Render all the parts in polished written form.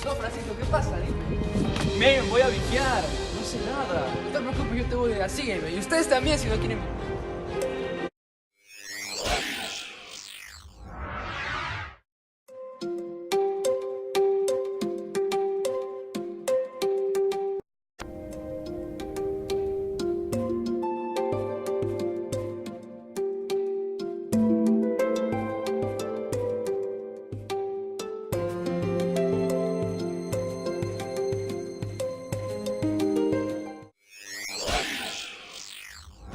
No, Francisco, ¿qué pasa? Dime. Men, voy a vigiar. No sé nada. No te preocupes, yo te voy a dar. Sígueme. Y ustedes también si no quieren.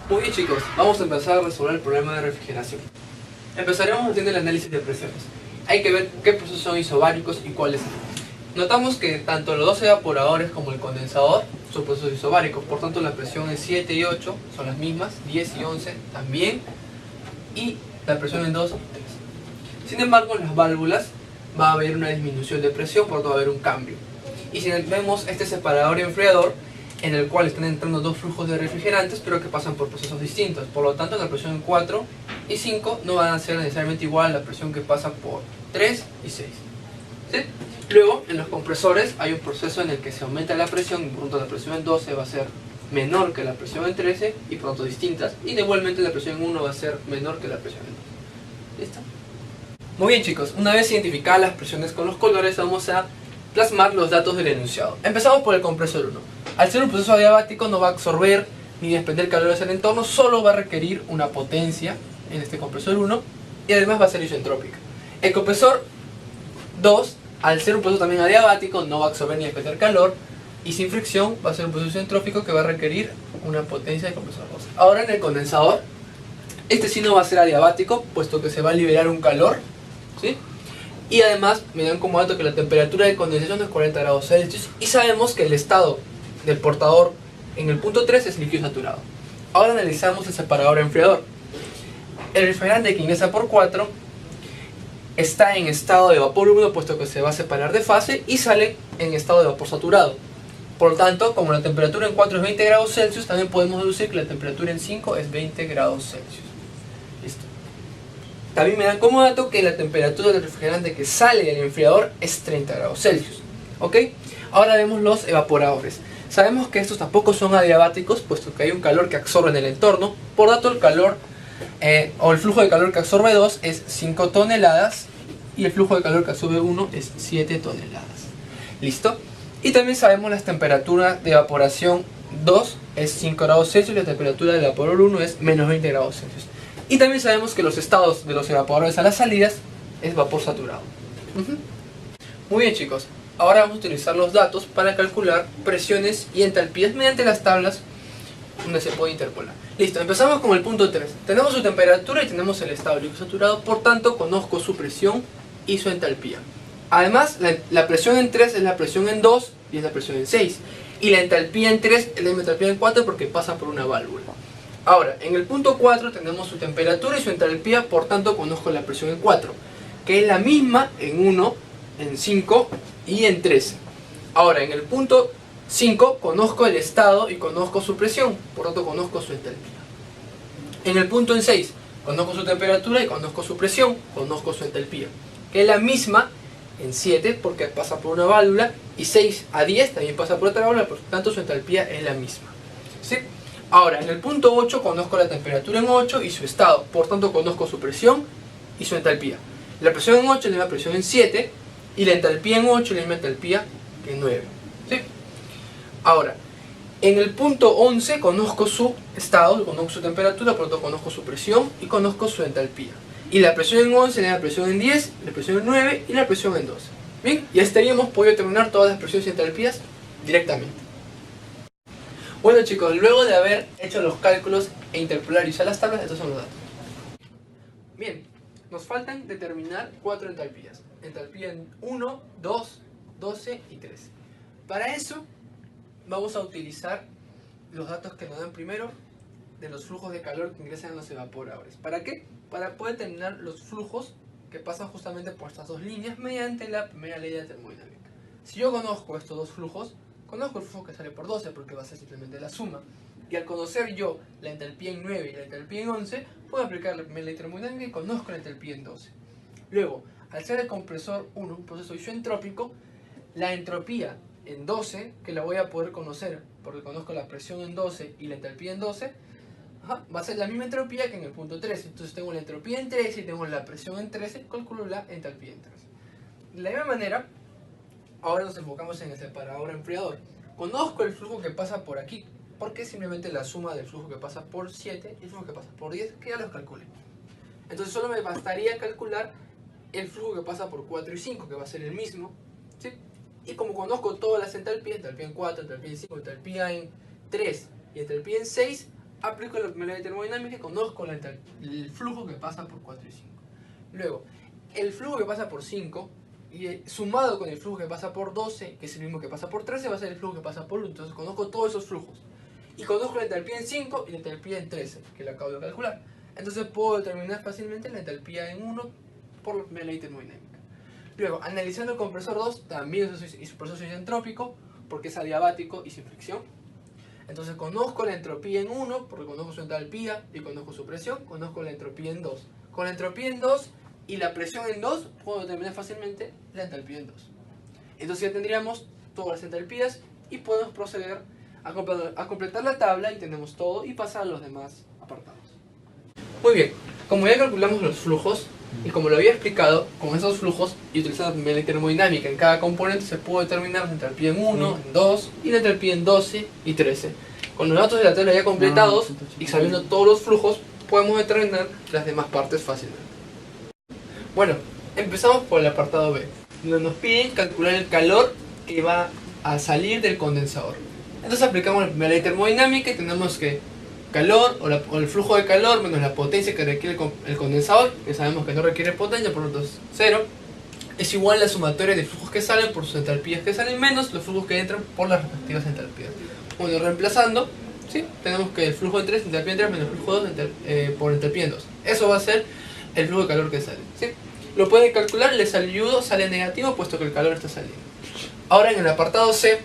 Muy bien chicos, vamos a empezar a resolver el problema de refrigeración. Empezaremos haciendo el análisis de presiones. Hay que ver qué procesos son isobáricos y cuáles no. Notamos que tanto los dos evaporadores como el condensador son procesos isobáricos, por tanto la presión en 7 y 8 son las mismas, 10 y 11 también, y la presión en 2 y 3. Sin embargo, en las válvulas va a haber una disminución de presión, por tanto va a haber un cambio. Y si vemos este separador y enfriador, en el cual están entrando dos flujos de refrigerantes, pero que pasan por procesos distintos. Por lo tanto, la presión en 4 y 5 no van a ser necesariamente igual a la presión que pasa por 3 y 6. ¿Sí? Luego, en los compresores hay un proceso en el que se aumenta la presión, y por lo tanto la presión en 12 va a ser menor que la presión en 13, y por lo tanto distintas. Y igualmente la presión en 1 va a ser menor que la presión en 2. ¿Listo? Muy bien chicos, una vez identificadas las presiones con los colores, vamos a plasmar los datos del enunciado. Empezamos por el compresor 1. Al ser un proceso adiabático no va a absorber ni desprender calor hacia el entorno, solo va a requerir una potencia en este compresor 1 y además va a ser isentrópica. El compresor 2, al ser un proceso también adiabático, no va a absorber ni desprender calor y sin fricción va a ser un proceso isentrópico que va a requerir una potencia de compresor 2. Ahora en el condensador, este sí no va a ser adiabático, puesto que se va a liberar un calor, ¿sí? Y además me dan como dato que la temperatura de condensación es 40 grados Celsius y sabemos que el estado del portador en el punto 3 es líquido saturado. Ahora analizamos el separador enfriador. El refrigerante que ingresa por 4 está en estado de vapor húmedo, puesto que se va a separar de fase, y sale en estado de vapor saturado. Por lo tanto, como la temperatura en 4 es 20 grados Celsius, también podemos deducir que la temperatura en 5 es 20 grados Celsius. Listo. También me dan como dato que la temperatura del refrigerante que sale del enfriador es 30 grados Celsius. ¿Ok? Ahora vemos los evaporadores. Sabemos que estos tampoco son adiabáticos, puesto que hay un calor que absorbe en el entorno. Por dato, el calor o el flujo de calor que absorbe 2 es 5 toneladas y el flujo de calor que absorbe 1 es 7 toneladas. ¿Listo? Y también sabemos las temperaturas de evaporación 2 es 5 grados Celsius y la temperatura del evaporador 1 es menos 20 grados Celsius. Y también sabemos que los estados de los evaporadores a las salidas es vapor saturado. Muy bien chicos, ahora vamos a utilizar los datos para calcular presiones y entalpías mediante las tablas donde se puede interpolar. Listo, empezamos con el punto 3. Tenemos su temperatura y tenemos el estado líquido saturado, por tanto conozco su presión y su entalpía. Además, la presión en 3 es la presión en 2 y es la presión en 6. Y la entalpía en 3 es la entalpía en 4 porque pasa por una válvula. Ahora, en el punto 4 tenemos su temperatura y su entalpía, por tanto conozco la presión en 4, que es la misma en 1, en 5 y en 13. Ahora, en el punto 5 conozco el estado y conozco su presión, por tanto conozco su entalpía. En el punto en 6 conozco su temperatura y conozco su presión, conozco su entalpía, que es la misma en 7 porque pasa por una válvula, y 6 a 10 también pasa por otra válvula, por tanto su entalpía es la misma. ¿Sí? Ahora, en el punto 8 conozco la temperatura en 8 y su estado, por tanto conozco su presión y su entalpía. La presión en 8 es la misma presión en 7 y la entalpía en 8 es la misma entalpía que en 9. ¿Sí? Ahora, en el punto 11 conozco su estado, conozco su temperatura, por lo tanto conozco su presión y conozco su entalpía. Y la presión en 11 es la presión en 10, la presión en 9 y la presión en 12. Bien, ya estaríamos podido determinar todas las presiones y entalpías directamente. Bueno chicos, luego de haber hecho los cálculos e interpolar y usar las tablas, estos son los datos. Bien, nos faltan determinar 4 entalpías. Entalpía en 1, 2, 12 y 13. Para eso vamos a utilizar los datos que nos dan primero de los flujos de calor que ingresan en los evaporadores. ¿Para qué? Para poder determinar los flujos que pasan justamente por estas dos líneas mediante la primera ley de termodinámica. Si yo conozco estos dos flujos, conozco el flujo que sale por 12 porque va a ser simplemente la suma. Y al conocer yo la entalpía en 9 y la entalpía en 11, puedo aplicar la primera ley termodinámica y conozco la entalpía en 12. Luego, al ser el compresor 1 un proceso isentrópico, la entropía en 12, que la voy a poder conocer porque conozco la presión en 12 y la entalpía en 12, va a ser la misma entropía que en el punto 13. Entonces tengo la entropía en 13 y tengo la presión en 13, calculo la entalpía en 13. De la misma manera, ahora nos enfocamos en el separador enfriador. Conozco el flujo que pasa por aquí, porque es simplemente la suma del flujo que pasa por 7 y el flujo que pasa por 10, que ya los calculé. Entonces solo me bastaría calcular el flujo que pasa por 4 y 5, que va a ser el mismo, ¿sí? Y como conozco todas las entalpías, entalpía en 4, entalpía en 5, entalpía en 3 y entalpía en 6, aplico la primera ley de termodinámica y conozco el flujo que pasa por 4 y 5. Luego, el flujo que pasa por 5, y sumado con el flujo que pasa por 12, que es el mismo que pasa por 13, va a ser el flujo que pasa por 1. Entonces conozco todos esos flujos. Y conozco la entalpía en 5 y la entalpía en 13, que la acabo de calcular. Entonces puedo determinar fácilmente la entalpía en 1 por la primera ley termodinámica. Luego, analizando el compresor 2, también su proceso es entrópico, porque es adiabático y sin fricción. Entonces conozco la entropía en 1, porque conozco su entalpía y conozco su presión. Conozco la entropía en 2. Con la entropía en 2 y la presión en 2, puedo determinar fácilmente la entalpía en 2. Entonces ya tendríamos todas las entalpías y podemos proceder a completar la tabla y tenemos todo y pasar a los demás apartados. Muy bien, como ya calculamos los flujos y como lo había explicado, con esos flujos y utilizando la primera ley termodinámica en cada componente se puede determinar la entalpía en 1, en 2 y la entalpía en 12 y 13. Con los datos de la tabla ya completados y sabiendo todos los flujos, podemos determinar las demás partes fácilmente. Bueno, empezamos por el apartado B, donde nos piden calcular el calor que va a salir del condensador. Entonces aplicamos la primera ley termodinámica y tenemos que calor o el flujo de calor menos la potencia que requiere el condensador, que sabemos que no requiere potencia, por lo tanto es 0, es igual a la sumatoria de flujos que salen por sus entalpías que salen menos los flujos que entran por las respectivas entalpías. Bueno, reemplazando, ¿sí? Tenemos que el flujo en 3, entalpía en 3 menos el flujo 2 por entalpía en 2. Eso va a ser el flujo de calor que sale, ¿sí? Lo pueden calcular, les ayudo, sale negativo puesto que el calor está saliendo. Ahora en el apartado C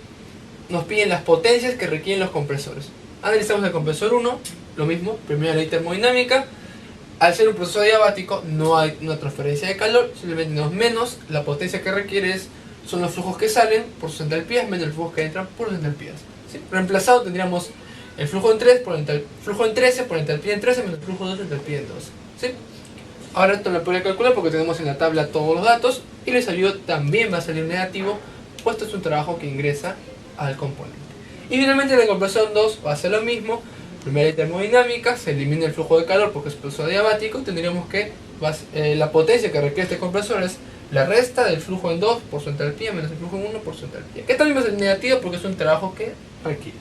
nos piden las potencias que requieren los compresores. Analizamos el compresor 1, lo mismo, primera ley termodinámica. Al ser un proceso adiabático no hay una transferencia de calor, simplemente tenemos menos, la potencia que requiere son los flujos que salen por sus entalpías menos los flujos que entran por sus entalpías, ¿sí? Reemplazado tendríamos el flujo en 3 por flujo en 13 por entalpía en 13 menos el flujo 2 entalpía en 12, ¿sí? Ahora esto lo pueden calcular porque tenemos en la tabla todos los datos y les ayudo, también va a salir negativo, puesto es un trabajo que ingresa al componente. Y finalmente en el compresor 2 va a ser lo mismo, primera ley termodinámica, se elimina el flujo de calor porque es proceso adiabático, tendríamos que la potencia que requiere este compresor es la resta del flujo en 2 por su entalpía menos el flujo en 1 por su entalpía, que también va a ser negativo porque es un trabajo que requiere.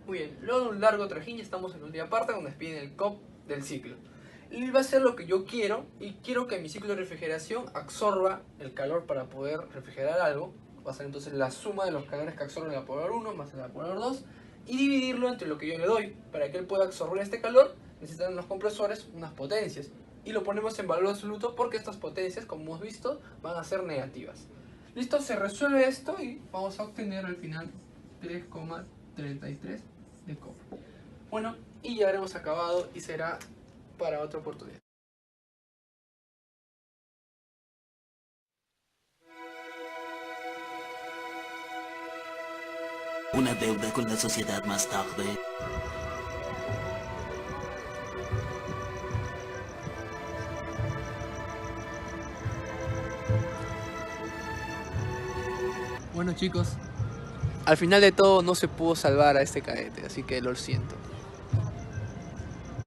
Muy bien, luego de un largo trajín ya estamos en la última parte donde nos piden el COP del ciclo. Y va a ser lo que yo quiero, y quiero que mi ciclo de refrigeración absorba el calor para poder refrigerar algo. Va a ser entonces la suma de los calores que absorbe el evaporador 1 más el evaporador 2 y dividirlo entre lo que yo le doy. Para que él pueda absorber este calor necesitan los compresores unas potencias y lo ponemos en valor absoluto porque estas potencias, como hemos visto, van a ser negativas. Listo, se resuelve esto y vamos a obtener al final 3,33 de COP. Bueno, y ya habremos acabado y será para otra oportunidad. Una deuda con la sociedad más tarde. Bueno chicos, al final de todo no se pudo salvar a este cadete, así que lo siento.